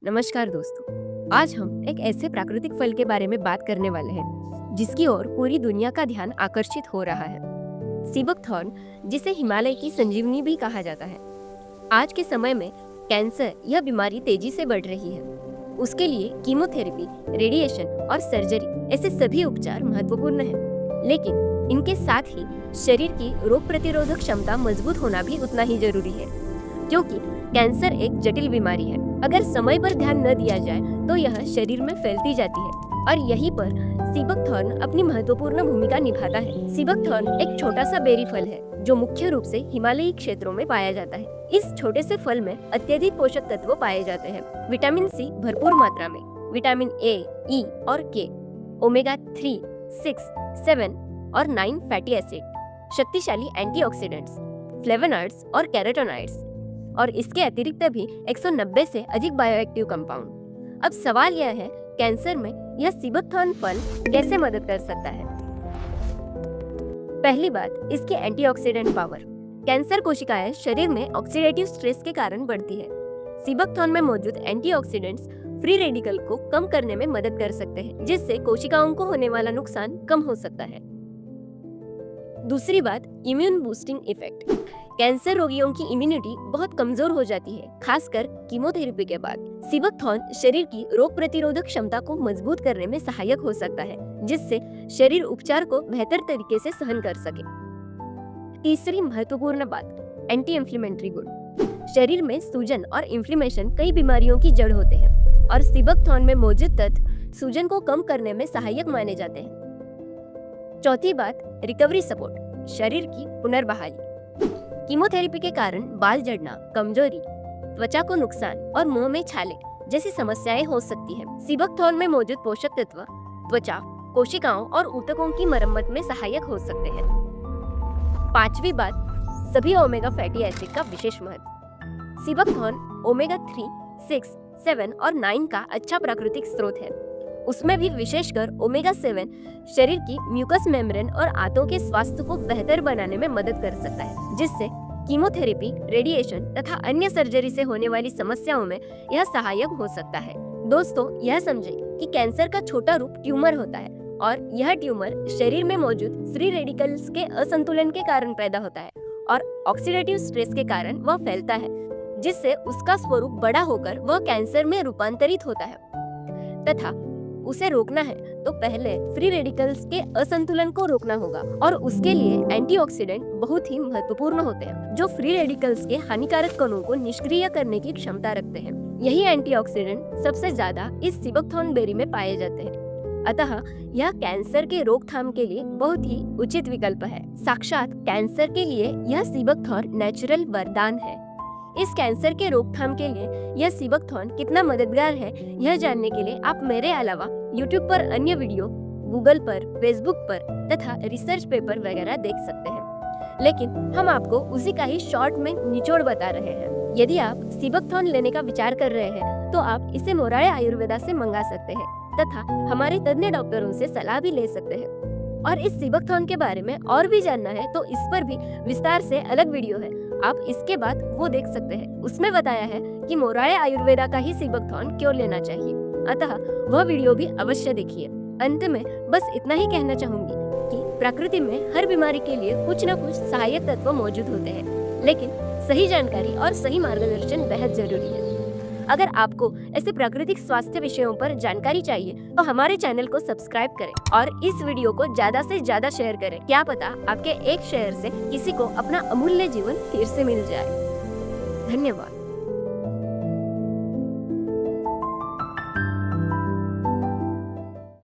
नमस्कार दोस्तों, आज हम एक ऐसे प्राकृतिक फल के बारे में बात करने वाले हैं जिसकी ओर पूरी दुनिया का ध्यान आकर्षित हो रहा है। सीबकथॉर्न, जिसे हिमालय की संजीवनी भी कहा जाता है। आज के समय में कैंसर यह बीमारी तेजी से बढ़ रही है। उसके लिए कीमोथेरेपी, रेडिएशन और सर्जरी ऐसे सभी उपचार महत्वपूर्ण हैं। लेकिन इनके साथ ही शरीर की रोग प्रतिरोधक क्षमता मजबूत होना भी उतना ही जरूरी है, क्योंकि कैंसर एक जटिल बीमारी है। अगर समय पर ध्यान न दिया जाए तो यह शरीर में फैलती जाती है और यहीं पर सीबकथॉर्न अपनी महत्वपूर्ण भूमिका निभाता है। सीबकथॉर्न एक छोटा सा बेरी फल है जो मुख्य रूप से हिमालयी क्षेत्रों में पाया जाता है। इस छोटे से फल में अत्यधिक पोषक तत्व पाए जाते हैं। विटामिन सी भरपूर मात्रा में, विटामिन ए, ई और के, ओमेगा 3, 6, 7 और 9 फैटी एसिड, शक्तिशाली एंटीऑक्सीडेंट्स, फ्लेवोनॉइड्स और कैरोटीनॉइड्स और इसके अतिरिक्त भी 190 से अधिक बायोएक्टिव कंपाउंड। अब सवाल यह है, कैंसर में यह सीबकथॉर्न फल कैसे मदद कर सकता है? पहली बात, इसके एंटीऑक्सीडेंट पावर। कैंसर कोशिकाएं शरीर में ऑक्सीडेटिव स्ट्रेस के कारण बढ़ती है। सीबकथॉर्न में मौजूद एंटीऑक्सीडेंट्स फ्री रेडिकल को कम करने में मदद कर सकते हैं, जिससे कोशिकाओं को होने वाला नुकसान कम हो सकता है। दूसरी बात, इम्यून बूस्टिंग इफेक्ट। कैंसर रोगियों की इम्यूनिटी बहुत कमजोर हो जाती है, खासकर कीमोथेरेपी के बाद। सीबकथॉर्न शरीर की रोग प्रतिरोधक क्षमता को मजबूत करने में सहायक हो सकता है, जिससे शरीर उपचार को बेहतर तरीके से सहन कर सके। तीसरी महत्वपूर्ण बात, एंटी इंफ्लेमेटरी गुण। शरीर में सूजन और इन्फ्लेमेशन कई बीमारियों की जड़ होते हैं और सीबकथॉर्न में मौजूद तत्व सूजन को कम करने में सहायक माने जाते हैं। चौथी बात, रिकवरी सपोर्ट, शरीर की पुनर्बहाली। कीमोथेरेपी के कारण बाल झड़ना, कमजोरी, त्वचा को नुकसान और मुंह में छाले जैसी समस्याएं हो सकती हैं। सीबकथॉर्न में मौजूद पोषक तत्व त्वचा, कोशिकाओं और ऊतकों की मरम्मत में सहायक हो सकते हैं। पांचवी बात, सभी ओमेगा फैटी एसिड का विशेष महत्व। सीबकथॉर्न ओमेगा 3, 6, 7 और 9 का अच्छा प्राकृतिक स्रोत है। उसमें भी विशेषकर ओमेगा 7 शरीर की म्यूकस मेम्ब्रेन और आंतों के स्वास्थ्य को बेहतर बनाने में मदद कर सकता है, जिससे कीमोथेरेपी, रेडिएशन तथा अन्य सर्जरी से होने वाली समस्याओं में यह सहायक हो सकता है। दोस्तों, यह समझें कि कैंसर का छोटा रूप ट्यूमर होता है और यह ट्यूमर शरीर में मौजूद फ्री रेडिकल्स के असंतुलन के कारण पैदा होता है और ऑक्सीडेटिव स्ट्रेस के कारण वह फैलता है, जिससे उसका स्वरूप बड़ा होकर वह कैंसर में रूपांतरित होता है। तथा उसे रोकना है तो पहले फ्री रेडिकल्स के असंतुलन को रोकना होगा और उसके लिए एंटीऑक्सीडेंट बहुत ही महत्वपूर्ण होते हैं, जो फ्री रेडिकल्स के हानिकारक कणों को निष्क्रिय करने की क्षमता रखते हैं। यही एंटीऑक्सीडेंट सबसे ज्यादा इस सीबकथॉर्न बेरी में पाए जाते हैं। अतः यह कैंसर के रोकथाम के लिए बहुत ही उचित विकल्प है। साक्षात कैंसर के लिए यह सीबकथॉर्न नेचुरल वरदान है। इस कैंसर के रोकथाम के लिए यह सीबकथॉर्न कितना मददगार है, यह जानने के लिए आप मेरे अलावा YouTube पर अन्य वीडियो, गूगल पर, फेसबुक पर तथा रिसर्च पेपर वगैरह देख सकते हैं। लेकिन हम आपको उसी का ही शॉर्ट में निचोड़ बता रहे हैं। यदि आप सीबकथॉर्न लेने का विचार कर रहे हैं तो आप इसे मोराळे आयुर्वेदा से मंगा सकते हैं तथा हमारे तज्ञ डॉक्टरों से सलाह भी ले सकते हैं। और इस सीबकथॉर्न के बारे में और भी जानना है तो इस पर भी विस्तार से अलग वीडियो है, आप इसके बाद वो देख सकते हैं। उसमें बताया है कि मोराळे आयुर्वेदा का ही सीबकथॉर्न क्यों लेना चाहिए, अतः वह वीडियो भी अवश्य देखिए। अंत में बस इतना ही कहना चाहूंगी कि प्रकृति में हर बीमारी के लिए कुछ न कुछ सहायक तत्व मौजूद होते हैं, लेकिन सही जानकारी और सही मार्गदर्शन बेहद जरूरी है। अगर आपको ऐसे प्राकृतिक स्वास्थ्य विषयों पर जानकारी चाहिए तो हमारे चैनल को सब्सक्राइब करें और इस वीडियो को ज्यादा से ज्यादा शेयर करें। क्या पता आपके एक शेयर से किसी को अपना अमूल्य जीवन फिर से मिल जाए। धन्यवाद।